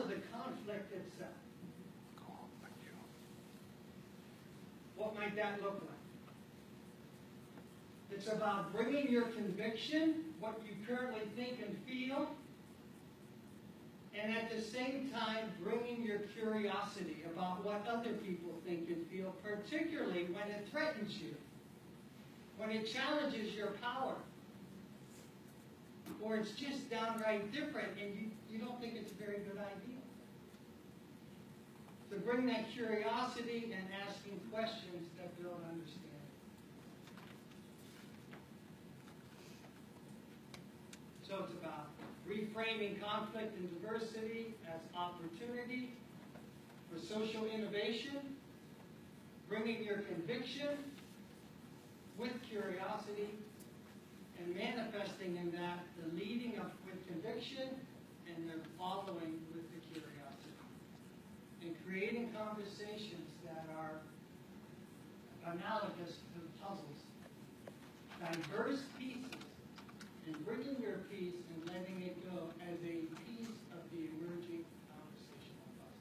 the conflict itself. What might that look like? It's about bringing your conviction, what you currently think and feel, and at the same time bringing your curiosity about what other people think and feel, particularly when it threatens you, when it challenges your power, or it's just downright different and you don't think it's a very good idea. To bring that curiosity and asking questions that you don't understand. So it's about reframing conflict and diversity as opportunity for social innovation, bringing your conviction with curiosity, and manifesting in that the leading up with conviction and the following with the curiosity. And creating conversations that are analogous to puzzles. Diverse pieces, and bringing your piece and letting it go as a piece of the emerging conversational puzzle.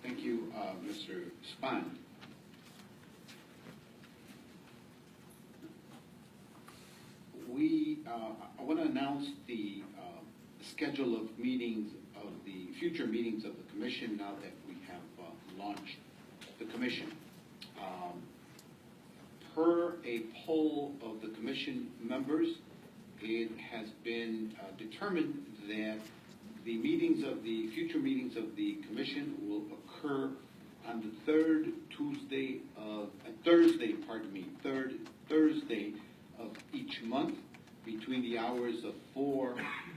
Thank you, Mr. Spahn. I want to announce the schedule of meetings, of the future meetings of the Commission now that we have launched the Commission. Per a poll of the Commission members, it has been determined that the meetings of the future meetings of the Commission will occur on the third Thursday of each month between the hours of 4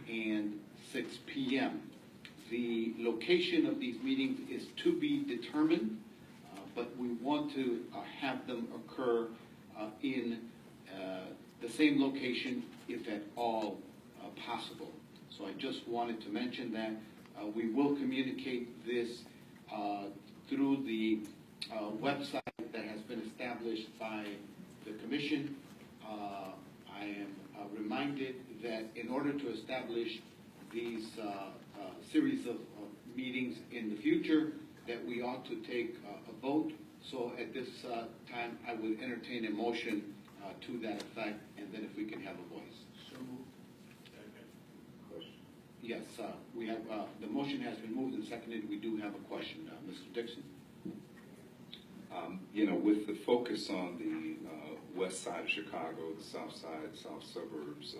and 6 p.m. The location of these meetings is to be determined, but we want to have them occur in the same location, if at all possible. So I just wanted to mention that we will communicate this through the website that has been established by the Commission. I am reminded that in order to establish these series of meetings in the future, that we ought to take a vote. So at this time, I would entertain a motion to that effect, and then if we can have a voice. So, question. Yes, we have the motion has been moved and seconded. We do have a question, Mr. Dixon. With the focus on the west side of Chicago, the south side, south suburbs,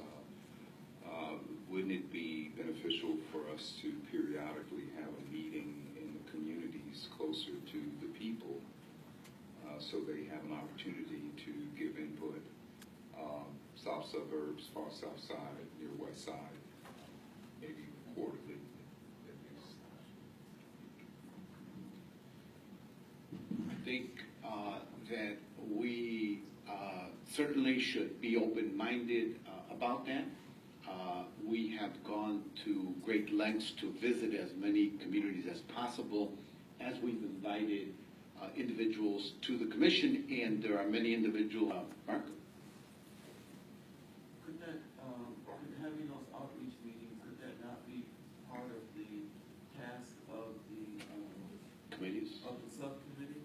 wouldn't it be beneficial for us to periodically have a meeting in the communities closer to the people so they have an opportunity to give input? South suburbs, far south side, near west side, maybe quarterly at least. I think that we certainly should be open-minded about that. We have gone to great lengths to visit as many communities as possible, as we've invited individuals to the Commission, and there are many individuals. Mark? Could that, having those outreach meetings, could that not be part of the task of the Committees? Of the subcommittee,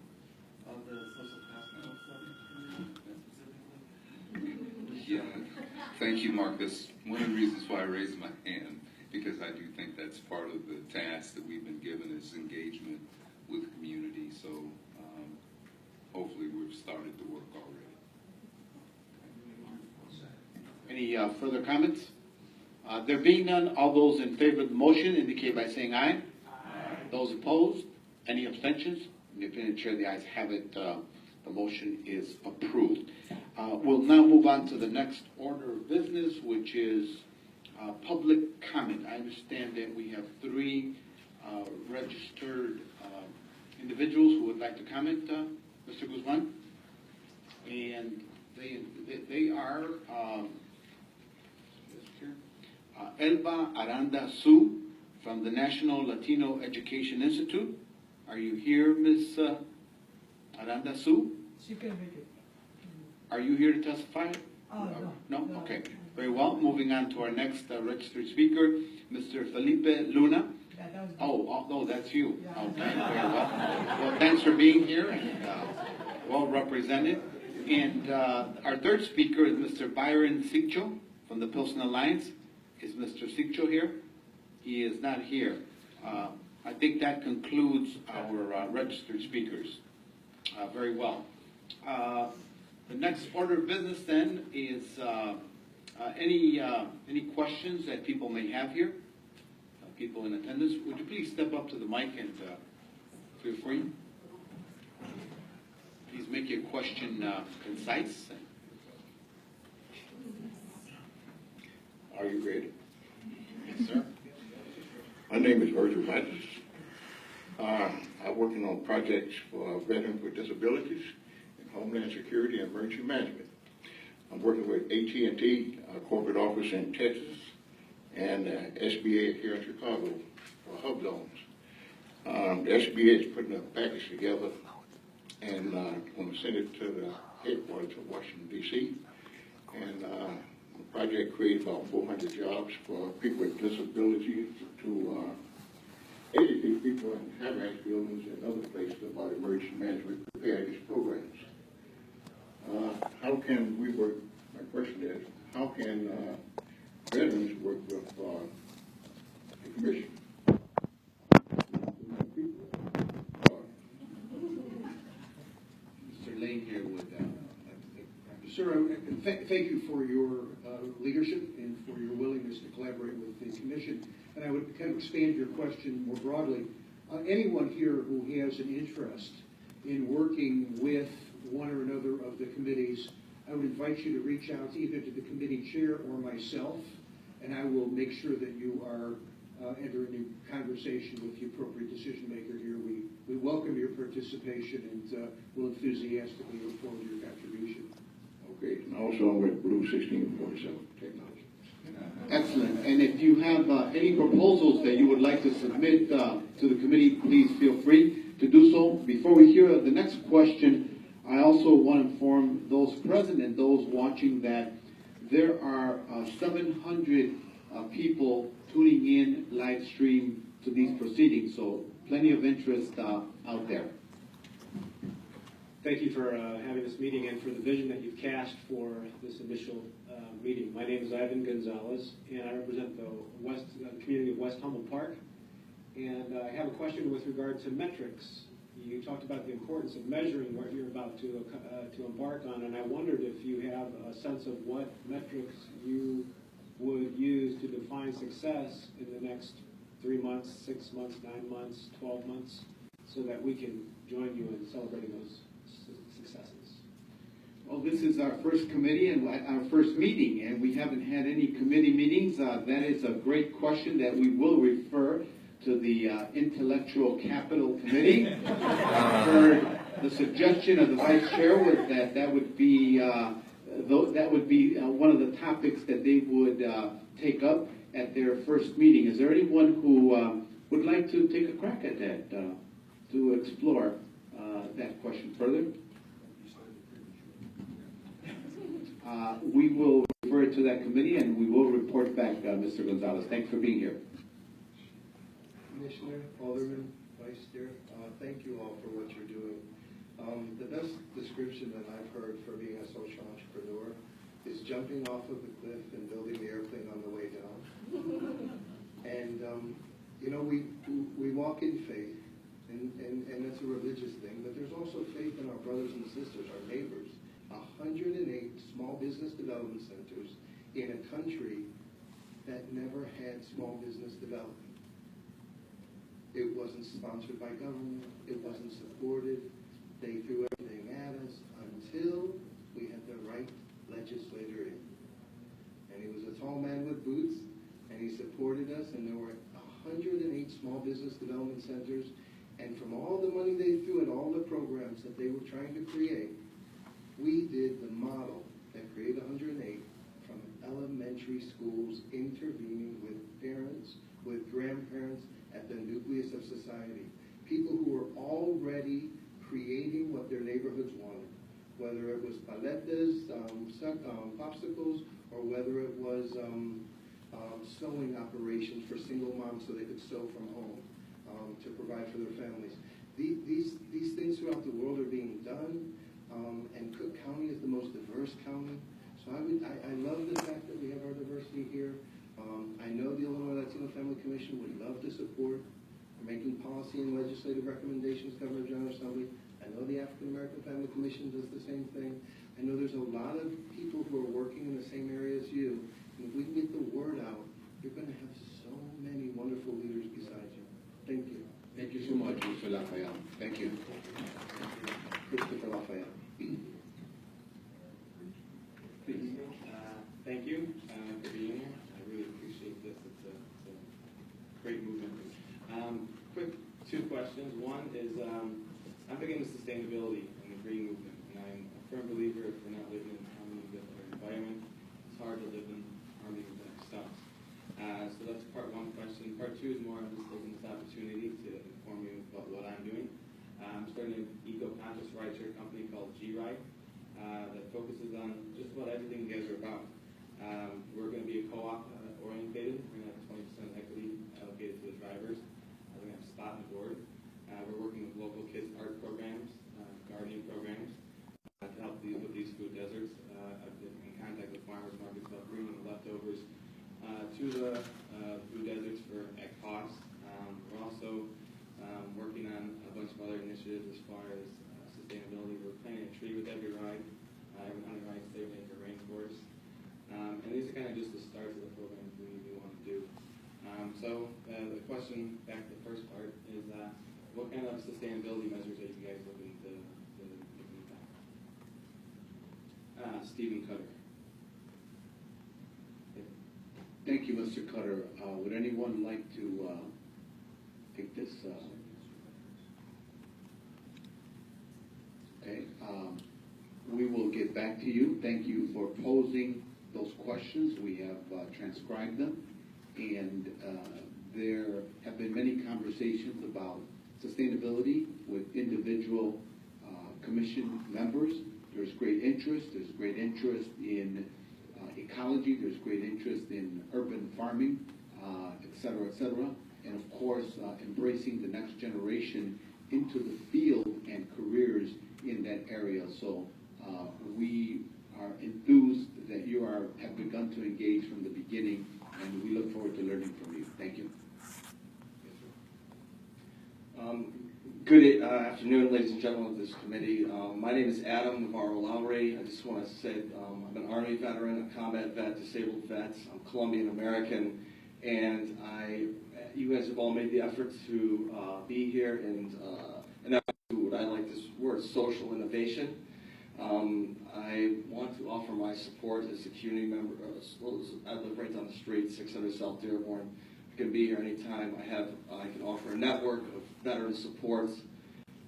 of the social pastoral subcommittee specifically? Yeah, thank you, Mark. That's one of the reasons why I raised my hand, because I do think that's part of the task that we've been given is engagement with the community. So hopefully we've started the work already. Any further comments? There being none, all those in favor of the motion indicate by saying aye. Aye. Those opposed? Any abstentions? Independent Chair, the ayes have it. The motion is approved. We'll now move on to the next order of business, which is public comment. I understand that we have 3 registered individuals who would like to comment, Mr. Guzman. And they are Elba Aranda Su from the National Latino Education Institute. Are you here, Ms. Aranda Su? She can make it. Are you here to testify? No. No? Okay. Very well. Moving on to our next registered speaker, Mr. Felipe Luna. That was Oh, that's you. Yeah. Okay, very well. Well, thanks for being here and well represented. And our third speaker is Mr. Byron Sigcho from the Pilsen Alliance. Is Mr. Sigcho here? He is not here. I think that concludes our registered speakers. Very well. The next order of business then is any questions that people may have here? People in attendance, would you please step up to the mic and feel free? Please make your question concise. Are you ready? Yes, sir. My name is Virgil Mattis. I'm working on projects for veterans with disabilities and Homeland Security and Emergency Management. I'm working with AT&T corporate office in Texas and SBA here in Chicago for hub loans. The SBA is putting a package together and going to send it to the headquarters of Washington, D.C. And the project creates about 400 jobs for people with disabilities to educate people in high-rise buildings and other places about emergency management preparedness programs. How can we work? My question is, how can veterans work with the commission? Mr. Lane here would. Sir, thank you for your leadership and for your willingness to collaborate with the commission. And I would kind of expand your question more broadly. Anyone here who has an interest in working with one or another of the committees, I would invite you to reach out either to the committee chair or myself, and I will make sure that you are entering in conversation with the appropriate decision maker here. We welcome your participation and will enthusiastically look forward to your contribution. Okay, and also I'm with Blue 1647 Technology. Excellent. And if you have any proposals that you would like to submit to the committee, please feel free to do so. Before we hear the next question, I also want to inform those present and those watching that there are 700 people tuning in live stream to these proceedings, so plenty of interest out there. Thank you for having this meeting and for the vision that you've cast for this initial meeting. My name is Ivan Gonzalez, and I represent the community of West Humboldt Park. And I have a question with regard to metrics. You talked about the importance of measuring what you're about to embark on, and I wondered if you have a sense of what metrics you would use to define success in the next 3 months, 6 months, 9 months, 12 months, so that we can join you in celebrating those successes. Well, this is our first committee and our first meeting, and we haven't had any committee meetings. That is a great question that we will refer to the Intellectual Capital Committee. I've heard the suggestion of the Vice Chair was that would be one of the topics that they would take up at their first meeting. Is there anyone who would like to take a crack at that, to explore that question further? We will refer it to that committee and we will report back, Mr. Gonzalez. Thanks for being here. Commissioner, Alderman, Vice Chair, thank you all for what you're doing. The best description that I've heard for being a social entrepreneur is jumping off of the cliff and building the airplane on the way down. And, we walk in faith, and that's a religious thing, but there's also faith in our brothers and sisters, our neighbors. 108 small business development centers in a country that never had small business development. It wasn't sponsored by government. It wasn't supported. They threw everything at us until we had the right legislator in. And he was a tall man with boots, and he supported us, and there were 108 small business development centers, and from all the money they threw at all the programs that they were trying to create, we did the model that created 108 from elementary schools intervening with parents, with grandparents at the nucleus of society. People who were already creating what their neighborhoods wanted. whether it was paletas, popsicles, or whether it was sewing operations for single moms so they could sew from home to provide for their families. These things throughout the world are being done, and Cook County is the most diverse county. So I love the fact that we have our diversity here. I know the Illinois Latino Family Commission would love to support making policy and legislative recommendations, Governor General Assembly. I know the African American Family Commission does the same thing. I know there's a lot of people who are working in the same area as you. And if we can get the word out, you're going to have so many wonderful leaders beside you. Thank you. Thank you so much, Mr. Lafayette. Thank you. Christopher Lafayette. Thank you for being here. I really appreciate this. It's a great movement. Quick two questions. One is I'm big into sustainability and the green movement, and I'm a firm believer if we're not living in harmony with our environment, it's hard to live in harmony with ourselves. So that's part one question. Part two is more I'm just taking this opportunity to inform you about what I'm doing. I'm starting an eco-conscious rideshare company called G-Ride that focuses on just about everything you guys are about. We're going to be a co-op orientated. We're going to have 20% equity allocated to the drivers. We're going to have a spot on the board. We're working with local kids' art programs, gardening programs to help with these food deserts. I've been in contact with farmers markets about bringing the leftovers to the food deserts at cost. We're also working on a bunch of other initiatives as far as sustainability. We're planting a tree with every ride. Every 100 rides save an acre rainforest. And these are kind of just the starts of the programs we want to do. So the question back to the first part is what kind of sustainability measures are you guys looking to implement? Stephen Cutter. Thank you, Mr. Cutter. Would anyone like to take this? Okay. We will get back to you. Thank you for posing those questions. We have transcribed them, and there have been many conversations about sustainability with individual commission members. There's great interest. There's great interest in ecology. There's great interest in urban farming, et cetera, et cetera. And of course, embracing the next generation into the field and careers in that area. So we are enthused that you have begun to engage from the beginning, and we look forward to learning from you. Thank you. Good afternoon, ladies and gentlemen of this committee. My name is Adam Navarro-Lowry. I just want to say I'm an Army veteran, a combat vet, disabled vet. I'm Colombian American, and you guys have all made the effort to be here and do what I like this word, social innovation. I want to offer my support as a community member. I live right down the street, 600 South Dearborn. I can be here anytime. I can offer a network of veteran supports.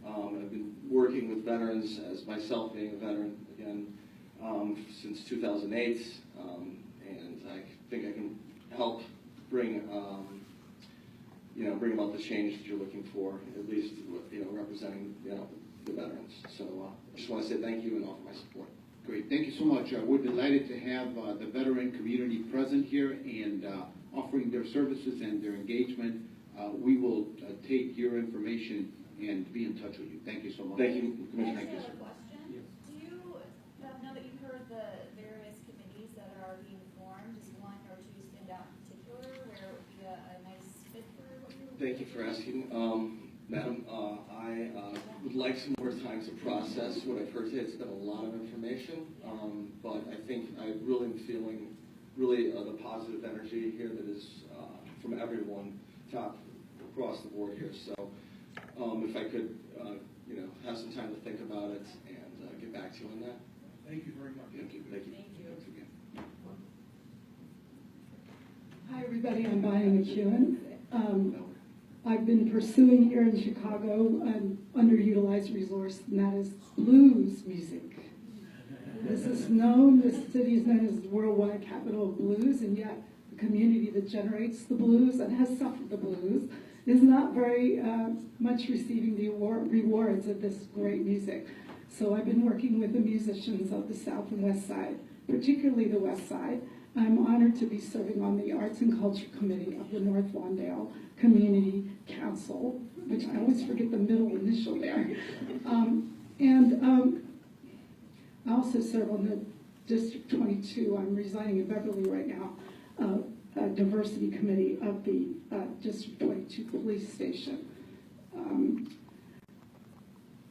I've been working with veterans, as myself being a veteran again, since 2008, and I think I can help bring about the change that you're looking for, at least representing the veterans. So I just want to say thank you and offer my support. Great. Thank you so much. We're delighted to have the veteran community present here and offering their services and their engagement. We will take your information and be in touch with you. Thank you so much. Thank you, Commissioner. Thank you. Question. Yes. Do you now that you've heard the various committees that are being formed, does one or two stand out in particular where it would be a nice fit for what you're looking for? Thank you for asking. Madam, I would like some more time to process what I've heard today. It's been a lot of information, but I think I really am feeling the positive energy here that is from everyone, top across the board here. So if I could, have some time to think about it and get back to you on that. Thank you very much. Thank you. Thank you. Thank you. Thanks again. Hi, everybody. I'm Diana McEwen. I've been pursuing here in Chicago an underutilized resource, and that is blues music. This is known, this city is known as the worldwide capital of blues, and yet the community that generates the blues and has suffered the blues is not very much receiving the rewards of this great music. So I've been working with the musicians of the South and West Side, particularly the West Side. I'm honored to be serving on the Arts and Culture Committee of the North Lawndale Community Council, which I always forget the middle initial there. I also serve on the District 22. I'm residing in Beverly right now, Diversity Committee of the District 22 Police Station.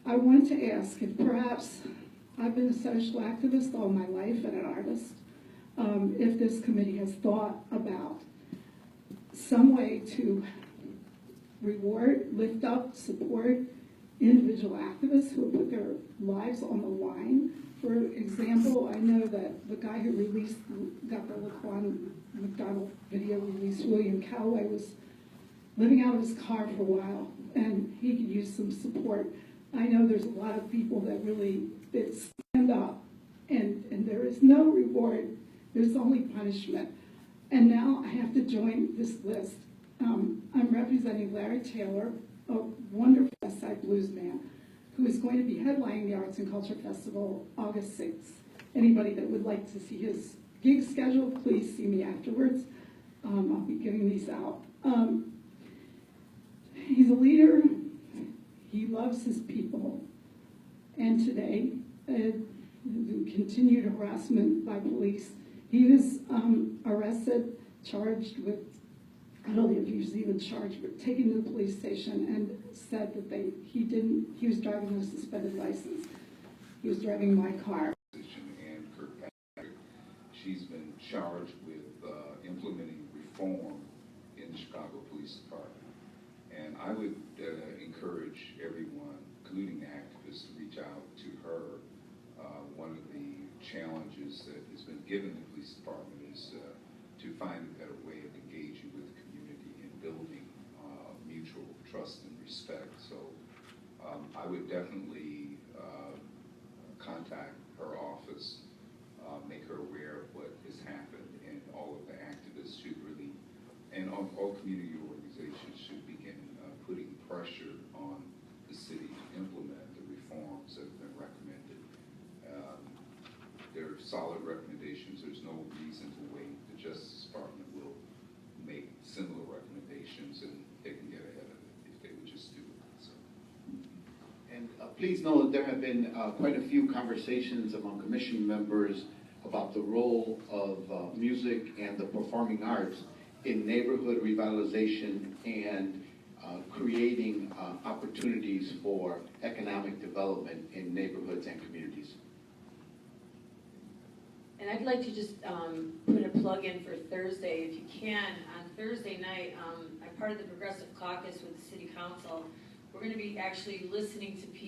I wanted to ask if perhaps I've been a social activist all my life and an artist, if this committee has thought about some way to reward, lift up, support individual activists who have put their lives on the line. For example, I know that the guy who got the Laquan McDonald video released, William Calloway, was living out of his car for a while, and he could use some support. I know there's a lot of people that really stand up, and there is no reward. There's only punishment. And now I have to join this list. I'm representing Larry Taylor, a wonderful West Side blues man, who is going to be headlining the Arts and Culture Festival August 6th. Anybody that would like to see his gig schedule, please see me afterwards. I'll be giving these out. He's a leader. He loves his people. And today, continued harassment by police. He was arrested, charged with, I don't know if he was even charged, but taken to the police station and said that he was driving with a suspended license. He was driving my car. And Kirkpatrick, she's been charged with implementing reform in the Chicago Police Department. And I would encourage everyone, including activists, to reach out to her. One of the challenges that has been given the police department is to find a better way of engaging with the community and building mutual trust and respect. So I would definitely contact her office, make her aware of what has happened, and all of the activists should really, and all community organizations should begin putting pressure on the city to implement the reforms that have been recommended. There are solid recommendations. There's no reason to wait. The Justice Department will make similar recommendations, and they can get ahead of it if they would just do it. So. And please know that there have been quite a few conversations among commission members about the role of music and the performing arts in neighborhood revitalization and creating opportunities for economic development in neighborhoods and communities. And I'd like to just put a plug in for Thursday, if you can. On Thursday night, I'm part of the Progressive Caucus with the City Council. We're going to be actually listening to people